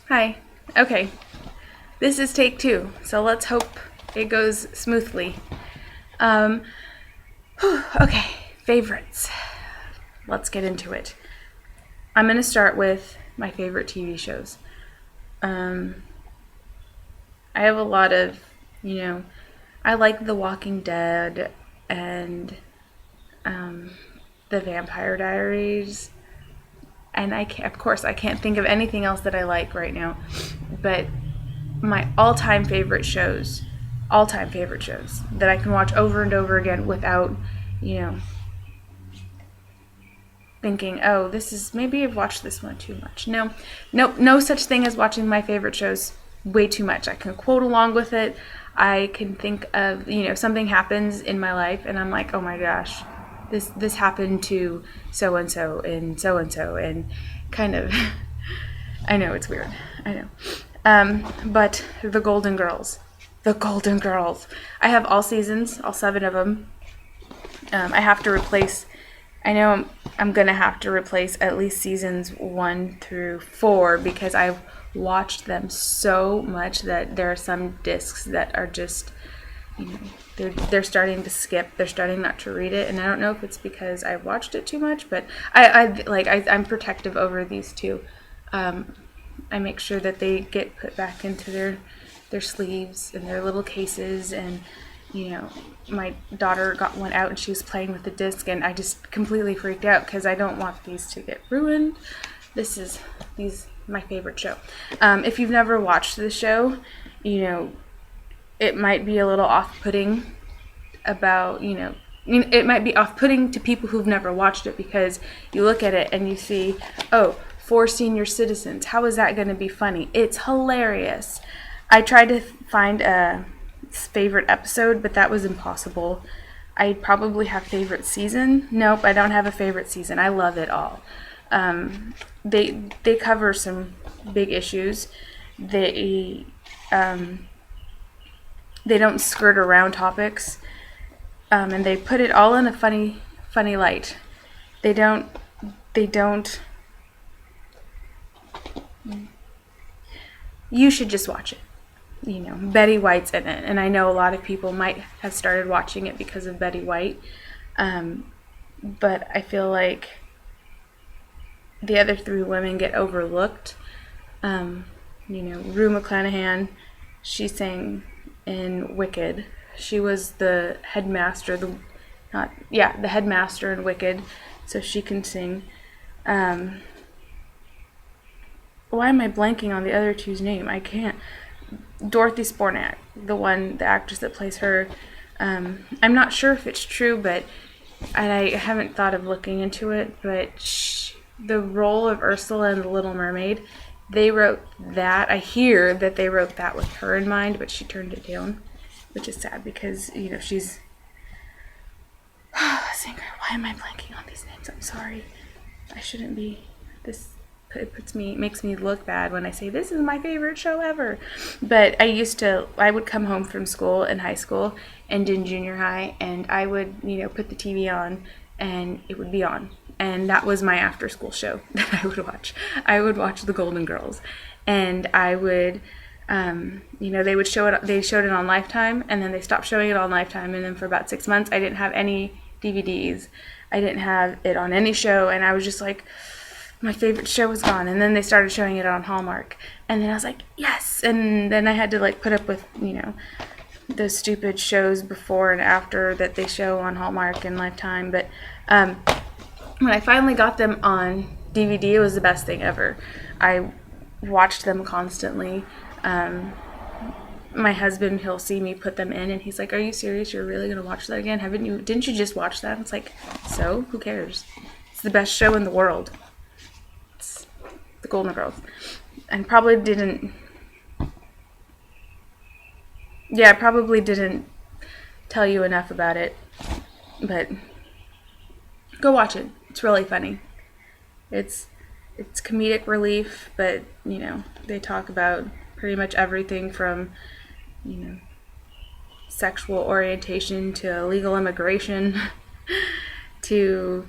Hi. Okay, this is take two, so let's hope it goes smoothly. Um, okay, favorites. Let's get into it. I'm going to start with my favorite TV shows. Um, I have a lot of, you know, I like The Walking Dead and um, The Vampire Diaries. And of course, I can't think of anything else that I like right now. But my all time favorite shows that I can watch over and over again without, you know, thinking, oh, this is maybe I've watched this one too much. No, nope, no such thing as watching my favorite shows way too much. I can quote along with it. I can think of, something happens in my life and I'm like, oh my gosh, this happened to so and so and kind of I know it's weird. I know. But the Golden Girls. The Golden Girls. I have all seasons, all 7 of them. I have to replace. I know I'm gonna have to replace at least seasons 1 through 4 because I've watched them so much that there are some discs that are just, they're starting to skip. They're starting not to read it, and I don't know if it's because I watched it too much, but I'm protective over these two. I make sure that they get put back into their sleeves and their little cases, and my daughter went out and she was playing with the disc and I just completely freaked out because I don't want these to get ruined. These my favorite show. If you've never watched the show, it might be a little off-putting it might be off-putting to people who've never watched it because you look at it and you see, oh, 4 senior citizens. How is that going to be funny? It's hilarious. I tried to find a favorite episode, but that was impossible. I probably have favorite season. Nope, I don't have a favorite season. I love it all. They cover some big issues. They don't skirt around topics, and they put it all in a funny light. They don't. You should just watch it. Betty White's in it, and I know a lot of people might have started watching it because of Betty White, but I feel like the other 3 women get overlooked. Rue McClanahan, she sang in Wicked. She was the headmaster, the headmaster in Wicked, so she can sing. Why am I blanking on the other 2's name? I can't. Dorothy Spornak, the actress that plays her. I'm not sure if it's true, but I haven't thought of looking into it, but the role of Ursula in The Little Mermaid, they wrote that. I hear that they wrote that with her in mind, but she turned it down, which is sad because, she's a singer. Why am I blanking on these names? I'm sorry. I shouldn't be. It makes me look bad when I say this is my favorite show ever. But I would come home from school in high school and in junior high, and I would, put the TV on, and it would be on. And that was my after school show that I would watch. I would watch The Golden Girls, and I would, they would show it. They showed it on Lifetime, and then they stopped showing it on Lifetime, and then for about 6 months, I didn't have any DVDs. I didn't have it on any show, and I was just like, my favorite show was gone. And then they started showing it on Hallmark, and then I was like, yes. And then I had to put up with those stupid shows before and after that they show on Hallmark and Lifetime. But when I finally got them on DVD, it was the best thing ever. I watched them constantly. My husband, he'll see me put them in and he's like, are you serious? You're really gonna watch that again? Didn't you just watch that? And it's like, so who cares? It's the best show in the world. The Golden Girls. And probably didn't tell you enough about it, but go watch it. It's really funny. It's comedic relief, but they talk about pretty much everything from sexual orientation to illegal immigration to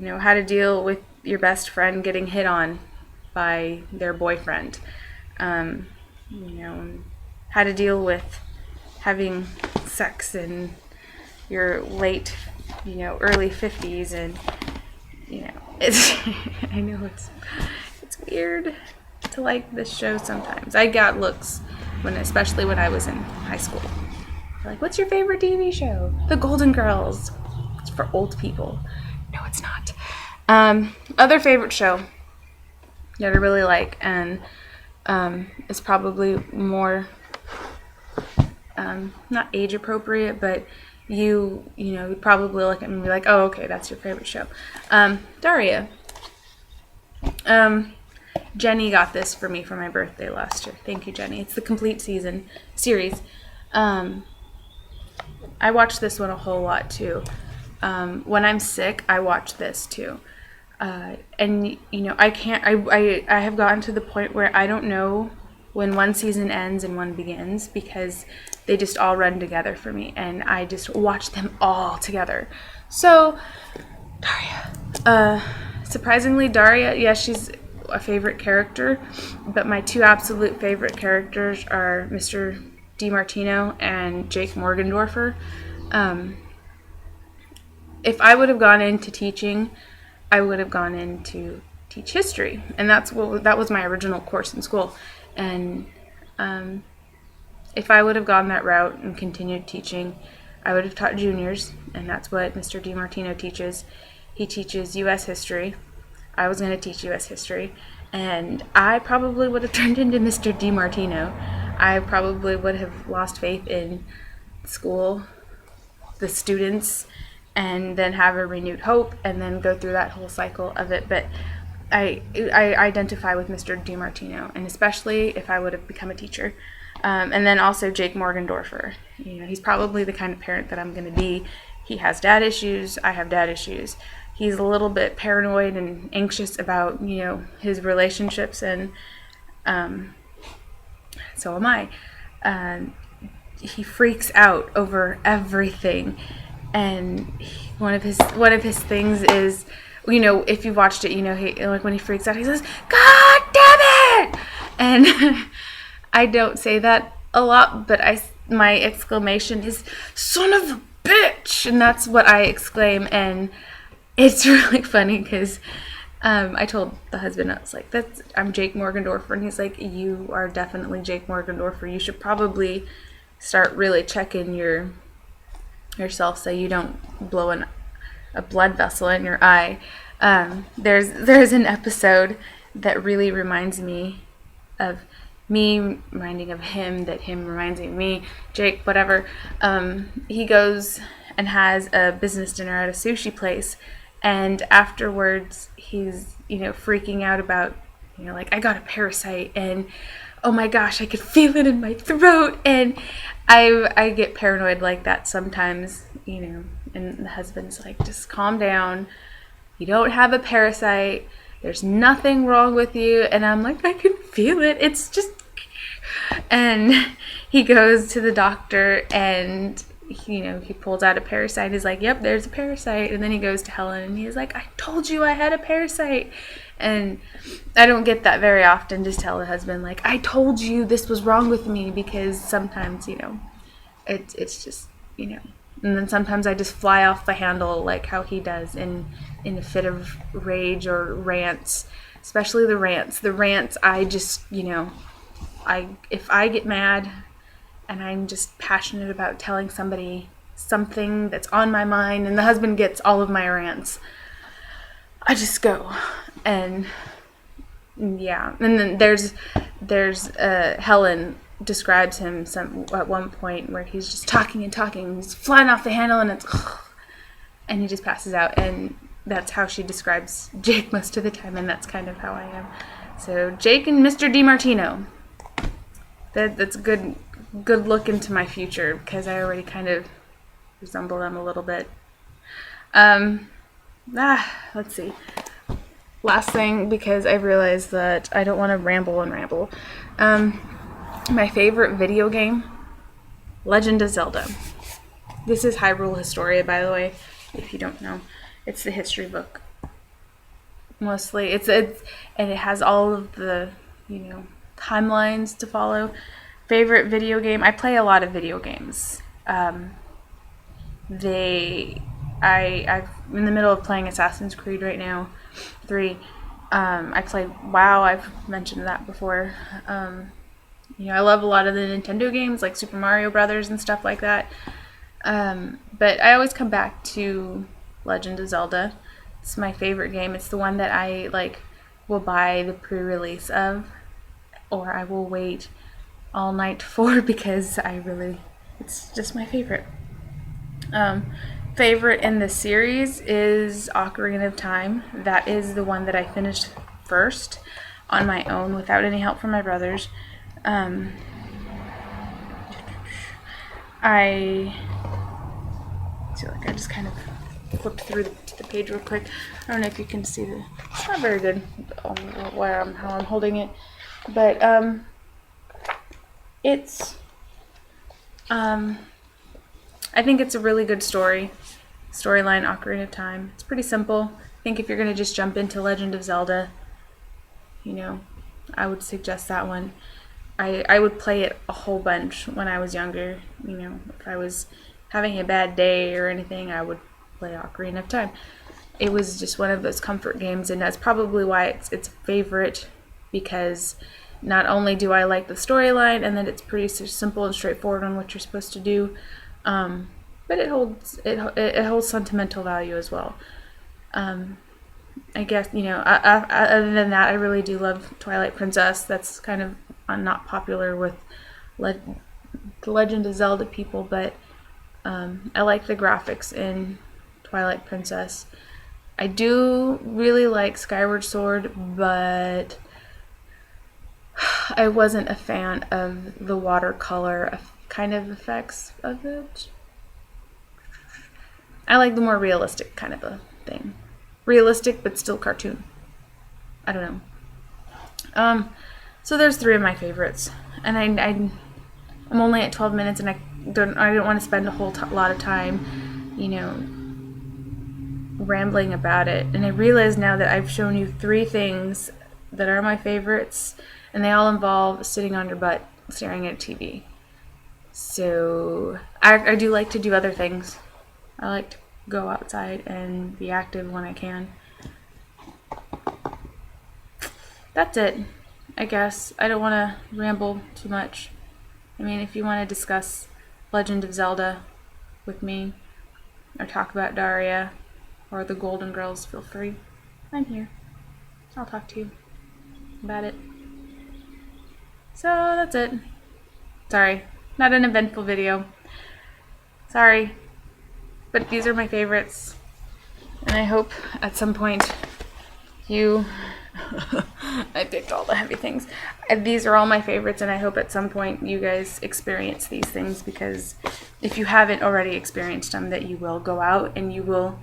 how to deal with your best friend getting hit on by their boyfriend. and how to deal with having sex in your late, early 50s, and it's I know it's weird to like this show sometimes. I got looks especially when I was in high school. They're like, what's your favorite TV show? The Golden Girls. It's for old people. No, it's not. Other favorite show that I really like, and is probably more not age appropriate, but you'd probably look at me and be like, oh, okay, that's your favorite show. Daria. Jenny got this for me for my birthday last year. Thank you, Jenny. It's the complete series. I watch this one a whole lot too. When I'm sick, I watch this too. And I have gotten to the point where I don't know when one season ends and one begins, because they just all run together for me, and I just watch them all together. So, Daria. Surprisingly, Daria, yes, she's a favorite character, but my two absolute favorite characters are Mr. DiMartino and Jake Morgendorffer. If I would have gone into teaching, I would have gone in to teach history, and that was my original course in school. And if I would have gone that route and continued teaching, I would have taught juniors, and that's what Mr. DiMartino teaches. He teaches U.S. history. I was going to teach U.S. history, and I probably would have turned into Mr. DiMartino. I probably would have lost faith in school, the students, and then have a renewed hope, and then go through that whole cycle of it. But I identify with Mr. DiMartino, and especially if I would have become a teacher. And then also Jake Morgendorffer. He's probably the kind of parent that I'm going to be. He has dad issues. I have dad issues. He's a little bit paranoid and anxious about, his relationships, and so am I. He freaks out over everything, and one of his things is, if you watched it, when he freaks out, he says, "God damn it!" And I don't say that a lot, but my exclamation is, "Son of a bitch!" And that's what I exclaim, and it's really funny because I told the husband, I was like, I'm Jake Morgendorffer, and he's like, you are definitely Jake Morgendorffer. You should probably start really checking yourself so you don't blow a blood vessel in your eye. There's an episode that really reminds me of me reminding of him, that him reminds me of me, Jake, whatever. He goes and has a business dinner at a sushi place, and afterwards he's freaking out about like, I got a parasite, and oh my gosh, I could feel it in my throat, and I get paranoid like that sometimes, and the husband's like, just calm down, you don't have a parasite, there's nothing wrong with you. And I'm like, I can feel it, it's just, and he goes to the doctor, and he pulls out a parasite. He's like, yep, there's a parasite. And then he goes to Helen, and he's like, I told you I had a parasite. And I don't get that very often. Just tell the husband, like, I told you this was wrong with me, because sometimes, it's just, and then sometimes I just fly off the handle like how he does in a fit of rage or rants, especially the rants. The rants, I just, if I get mad and I'm just passionate about telling somebody something that's on my mind, and the husband gets all of my rants, I just go. And yeah, and then there's Helen describes him at one point where he's just talking and talking, he's flying off the handle, and and he just passes out. And that's how she describes Jake most of the time, and that's kind of how I am. So Jake and Mr. DiMartino. That's a good look into my future, because I already kind of resemble them a little bit. Let's see. Last thing, because I realized that I don't want to ramble. My favorite video game, Legend of Zelda. This is Hyrule Historia, by the way, if you don't know. It's the history book. Mostly, and it has all of the, timelines to follow. Favorite video game? I play a lot of video games. I'm in the middle of playing Assassin's Creed right now, 3. I played WoW. I've mentioned that before. I love a lot of the Nintendo games like Super Mario Brothers and stuff like that. But I always come back to Legend of Zelda. It's my favorite game. It's the one that I will buy the pre-release of, or I will wait all night for because it's just my favorite. Favorite in the series is Ocarina of Time. That is the one that I finished first on my own without any help from my brothers. I feel like I just kind of flipped through the page real quick. I don't know if you can see it's not very good how I'm holding it, but it's I think it's a really good storyline, Ocarina of Time. It's pretty simple. I think if you're going to just jump into Legend of Zelda, I would suggest that one. I would play it a whole bunch when I was younger. If I was having a bad day or anything, I would play Ocarina of Time. It was just one of those comfort games, and that's probably why it's favorite, because not only do I like the storyline and that it's pretty simple and straightforward on what you're supposed to do, but it holds sentimental value as well. I guess other than that, I really do love Twilight Princess. That's kind of not popular with the Legend of Zelda people, but I like the graphics in Twilight Princess. I do really like Skyward Sword, but I wasn't a fan of the watercolor kind of effects of it. I like the more realistic kind of a thing. Realistic, but still cartoon. I don't know. So there's 3 of my favorites, and I'm only at 12 minutes, and I don't want to spend a whole lot of time, rambling about it. And I realize now that I've shown you 3 things that are my favorites, and they all involve sitting on your butt staring at a TV. So I do like to do other things. I like to go outside and be active when I can. That's it, I guess. I don't want to ramble too much. I mean, if you want to discuss Legend of Zelda with me, or talk about Daria, or the Golden Girls, feel free. I'm here. I'll talk to you about it. So that's it. Sorry, not an eventful video. Sorry, but these are my favorites, and I hope at some point I picked all the heavy things. These are all my favorites, and I hope at some point you guys experience these things, because if you haven't already experienced them, that you will go out and you will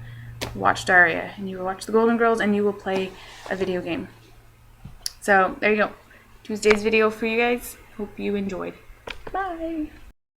watch Daria, and you will watch the Golden Girls, and you will play a video game. So there you go. Tuesday's video for you guys. Hope you enjoyed. Bye.